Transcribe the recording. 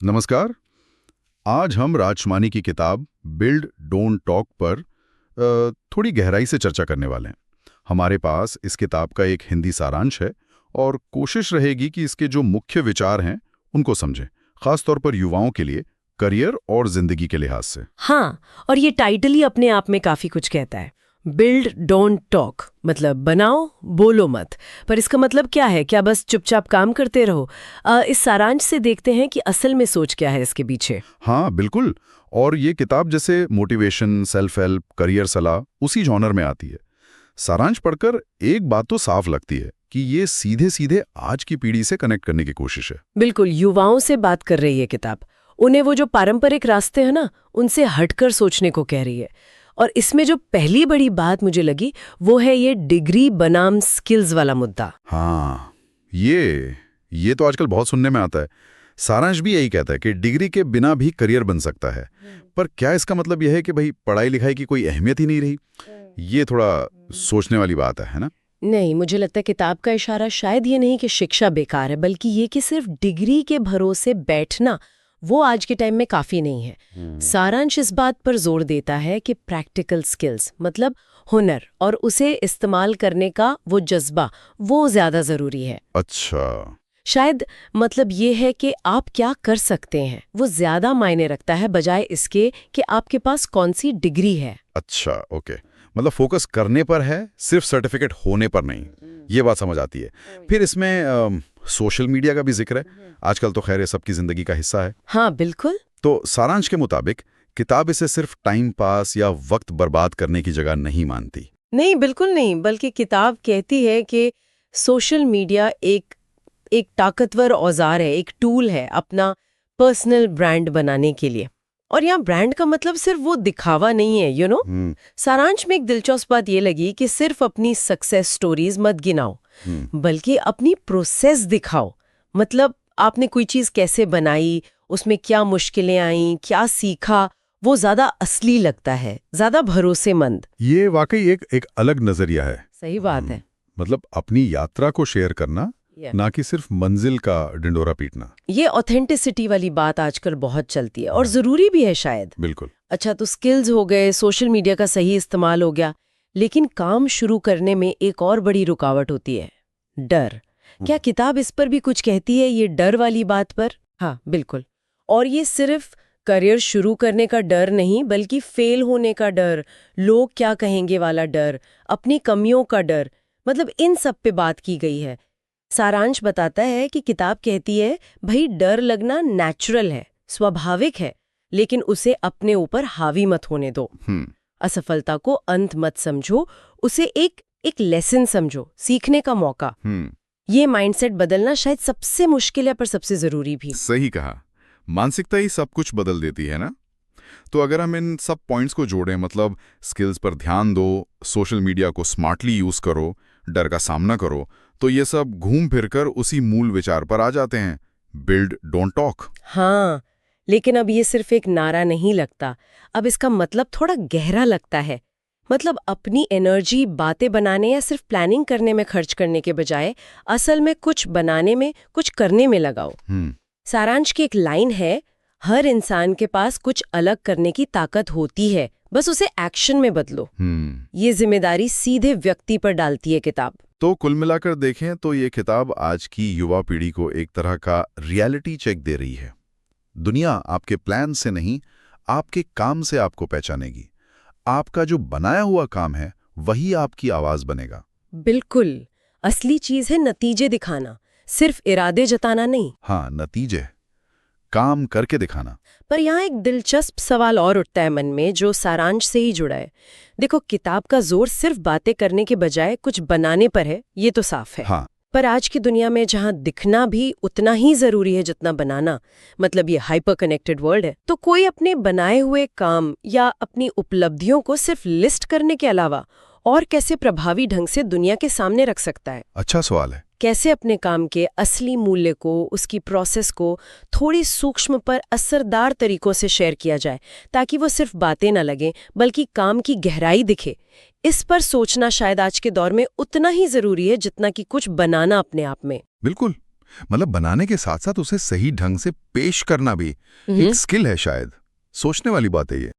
नमस्कार। आज हम राजमानी की किताब बिल्ड डोंट टॉक पर थोड़ी गहराई से चर्चा करने वाले हैं। हमारे पास इस किताब का एक हिंदी सारांश है और कोशिश रहेगी कि इसके जो मुख्य विचार हैं उनको समझें, खासतौर पर युवाओं के लिए करियर और जिंदगी के लिहाज से। हाँ, और ये टाइटल ही अपने आप में काफी कुछ कहता है। बिल्ड डोंट टॉक मतलब बनाओ बोलो मत। पर इसका मतलब क्या है? क्या बस चुपचाप काम करते रहो? इस सारांश से देखते हैं कि असल में सोच क्या है इसके पीछे। हाँ बिल्कुल। और ये किताब जैसे मोटिवेशन, सेल्फ हेल्प, करियर सलाह उसी जॉनर में आती है। सारांश पढ़कर एक बात तो साफ लगती है कि ये सीधे सीधे आज की पीढ़ी से कनेक्ट करने की कोशिश है। बिल्कुल युवाओं से बात कर रही है किताब। उन्हें वो जो पारंपरिक रास्ते हैं ना, उनसे हटकर सोचने को कह रही है। और इसमें जो पहली बड़ी बात मुझे लगी वो है ये डिग्री बनाम स्किल्स वाला मुद्दा। हाँ, ये तो आजकल बहुत सुनने में आता है। सारांश भी यही कहता है कि डिग्री के बिना भी करियर बन सकता है। पर क्या इसका मतलब यह है कि भाई पढ़ाई लिखाई की कोई अहमियत ही नहीं रही? ये थोड़ा सोचने वाली बात है ना? नहीं, मुझे लगता है किताब का इशारा शायद ये नहीं कि शिक्षा बेकार है, बल्कि ये कि सिर्फ डिग्री के भरोसे बैठना वो आज के टाइम में काफी नहीं है। सारांश इस बात पर जोर देता है कि प्रैक्टिकल स्किल्स मतलब हुनर और उसे इस्तेमाल करने का वो जज्बा वो ज्यादा जरूरी है। अच्छा। शायद मतलब ये है कि आप क्या कर सकते हैं वो ज्यादा मायने रखता है, बजाय इसके कि आपके पास कौन सी डिग्री है। अच्छा, ओके। मतलब फोकस करने पर है, सिर्फ सर्टिफिकेट होने पर नहीं। ये बात समझ आती है। फिर इसमें सोशल मीडिया का भी जिक्र है। आजकल तो खैर ये सबकी जिंदगी का हिस्सा है। हाँ बिल्कुल। तो सारांश के मुताबिक किताब इसे सिर्फ टाइम पास या वक्त बर्बाद करने की जगह नहीं मानती। नहीं, बिल्कुल नहीं, बल्कि किताब कहती है कि सोशल मीडिया एक एक ताकतवर औजार है, एक टूल है अपना पर्सनल ब्रांड बनाने के लिए। और यहाँ ब्रांड का मतलब सिर्फ वो दिखावा नहीं है, सारांश में एक दिलचस्प बात ये लगी कि सिर्फ अपनी सक्सेस स्टोरीज मत गिनाओ, बल्कि अपनी प्रोसेस दिखाओ। मतलब आपने कोई चीज कैसे बनाई, उसमें क्या मुश्किलें आईं, क्या सीखा, वो ज्यादा असली लगता है, ज्यादा भरोसेमंद। ये वाकई एक अलग नजरिया है। सही बात है। मतलब अपनी यात्रा को शेयर करना, ना कि सिर्फ मंजिल का डिंडोरा पीटना। ये ऑथेंटिसिटी वाली बात आजकल बहुत चलती है और जरूरी भी है शायद। बिल्कुल। अच्छा, तो स्किल्स हो गए, सोशल मीडिया का सही इस्तेमाल हो गया, लेकिन काम शुरू करने में एक और बड़ी रुकावट होती है, डर। क्या किताब इस पर भी कुछ कहती है, ये डर वाली बात पर? हाँ बिल्कुल। और ये सिर्फ करियर शुरू करने का डर नहीं, बल्कि फेल होने का डर, लोग क्या कहेंगे वाला डर, अपनी कमियों का डर, मतलब इन सब पे बात की गई है। सारांश बताता है कि किताब कहती है भाई डर लगना नेचुरल है, स्वाभाविक है, लेकिन उसे अपने ऊपर हावी मत होने दो। असफलता को अंत मत समझो, उसे एक लेसन समझो, सीखने का मौका। ये माइंडसेट बदलना शायद सबसे मुश्किल है, पर सबसे जरूरी भी। सही कहा। मानसिकता ही सब कुछ बदल देती है ना? तो अगर हम इन सब पॉइंट्स को जोड़ें, मतलब स्किल्स पर ध्यान दो, सोशल मीडिया को स्मार्टली यूज करो, डर का सामना करो, तो ये सब घूम फिरकर उसी मूल विचार पर आ जाते हैं, बिल्ड डोंट टॉक। हाँ, लेकिन अब ये सिर्फ एक नारा नहीं लगता, अब इसका मतलब थोड़ा गहरा लगता है। मतलब अपनी एनर्जी बातें बनाने या सिर्फ प्लानिंग करने में खर्च करने के बजाय असल में कुछ बनाने में, कुछ करने में लगाओ। सारांश की एक लाइन है, हर इंसान के पास कुछ अलग करने की ताकत होती है, बस उसे एक्शन में बदलो। ये जिम्मेदारी सीधे व्यक्ति पर डालती है किताब। तो कुल मिलाकर देखें तो ये किताब आज की युवा पीढ़ी को एक तरह का रियलिटी चेक दे रही है। दुनिया आपके प्लान से नहीं, आपके काम से आपको पहचानेगी। आपका जो बनाया हुआ काम है वही आपकी आवाज बनेगा। बिल्कुल, असली चीज है नतीजे दिखाना, सिर्फ इरादे जताना नहीं। हाँ, नतीजे, काम करके दिखाना। पर यहाँ एक दिलचस्प सवाल और उठता है मन में, जो सारांश से ही जुड़ा है। देखो, किताब का जोर सिर्फ बातें करने के बजाय कुछ बनाने पर है, ये तो साफ है। हाँ। पर आज की दुनिया में जहाँ दिखना भी उतना ही जरूरी है जितना बनाना, मतलब ये हाइपर कनेक्टेड वर्ल्ड है, तो कोई अपने बनाए हुए काम या अपनी उपलब्धियों को सिर्फ लिस्ट करने के अलावा और कैसे प्रभावी ढंग से दुनिया के सामने रख सकता है? अच्छा सवाल है। कैसे अपने काम के असली मूल्य को, उसकी प्रोसेस को थोड़ी सूक्ष्म पर असरदार तरीकों से शेयर किया जाए, ताकि वो सिर्फ बातें न लगें बल्कि काम की गहराई दिखे। इस पर सोचना शायद आज के दौर में उतना ही जरूरी है जितना कि कुछ बनाना अपने आप में। बिल्कुल। मतलब बनाने के साथ साथ उसे सही ढंग से पेश करना भी एक स्किल है शायद। सोचने वाली बात है ये।